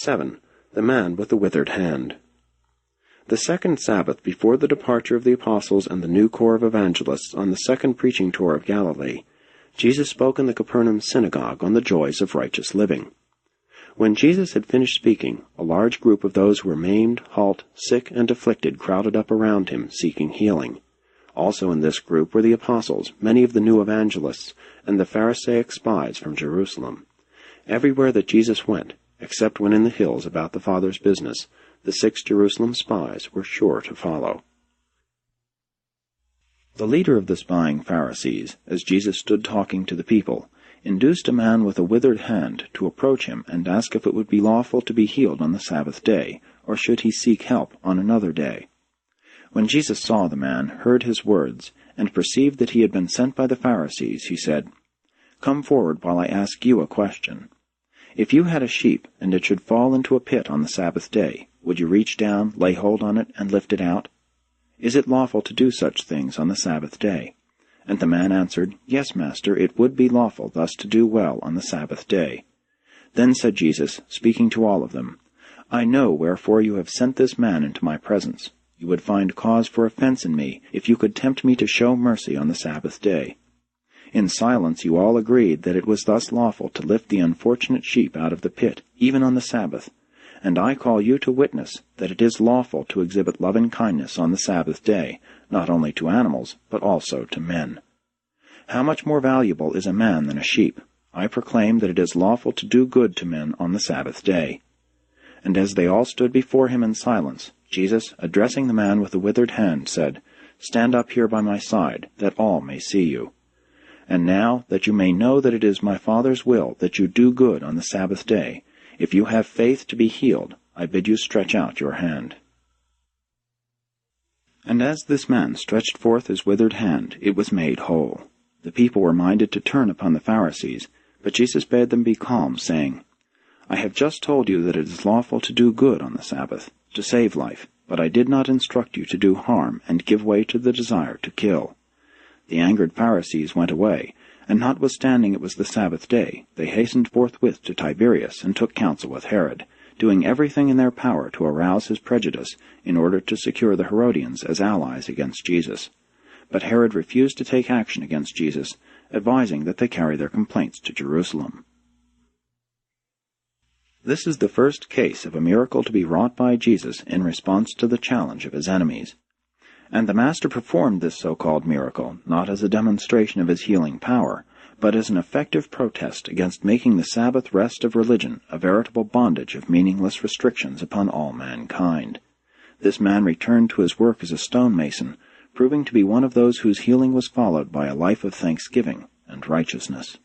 7. The man with the withered hand. The second Sabbath before the departure of the apostles and the new corps of evangelists on the second preaching tour of Galilee, Jesus spoke in the Capernaum synagogue on the joys of righteous living. When Jesus had finished speaking, a large group of those who were maimed, halt, sick, and afflicted crowded up around him, seeking healing. Also in this group were the apostles, many of the new evangelists, and the Pharisaic spies from Jerusalem. Everywhere that Jesus went, except when in the hills about the Father's business, the 6 Jerusalem spies were sure to follow. The leader of the spying Pharisees, as Jesus stood talking to the people, induced a man with a withered hand to approach him and ask if it would be lawful to be healed on the Sabbath day, or should he seek help on another day. When Jesus saw the man, heard his words, and perceived that he had been sent by the Pharisees, he said, "Come forward while I ask you a question. If you had a sheep, and it should fall into a pit on the Sabbath day, would you reach down, lay hold on it, and lift it out? Is it lawful to do such things on the Sabbath day?" And the man answered, "Yes, Master, it would be lawful thus to do well on the Sabbath day." Then said Jesus, speaking to all of them, "I know wherefore you have sent this man into my presence. You would find cause for offense in me, if you could tempt me to show mercy on the Sabbath day. In silence you all agreed that it was thus lawful to lift the unfortunate sheep out of the pit, even on the Sabbath. And I call you to witness that it is lawful to exhibit loving-kindness on the Sabbath day, not only to animals, but also to men. How much more valuable is a man than a sheep? I proclaim that it is lawful to do good to men on the Sabbath day." And as they all stood before him in silence, Jesus, addressing the man with the withered hand, said, "Stand up here by my side, that all may see you. And now, that you may know that it is my Father's will that you do good on the Sabbath day, if you have faith to be healed, I bid you stretch out your hand." And as this man stretched forth his withered hand, it was made whole. The people were minded to turn upon the Pharisees, but Jesus bade them be calm, saying, "I have just told you that it is lawful to do good on the Sabbath, to save life, but I did not instruct you to do harm and give way to the desire to kill." The angered Pharisees went away, and notwithstanding it was the Sabbath day, they hastened forthwith to Tiberias and took counsel with Herod, doing everything in their power to arouse his prejudice in order to secure the Herodians as allies against Jesus. But Herod refused to take action against Jesus, advising that they carry their complaints to Jerusalem. This is the first case of a miracle to be wrought by Jesus in response to the challenge of his enemies. And the Master performed this so-called miracle not as a demonstration of his healing power, but as an effective protest against making the Sabbath rest of religion a veritable bondage of meaningless restrictions upon all mankind. This man returned to his work as a stonemason, proving to be one of those whose healing was followed by a life of thanksgiving and righteousness.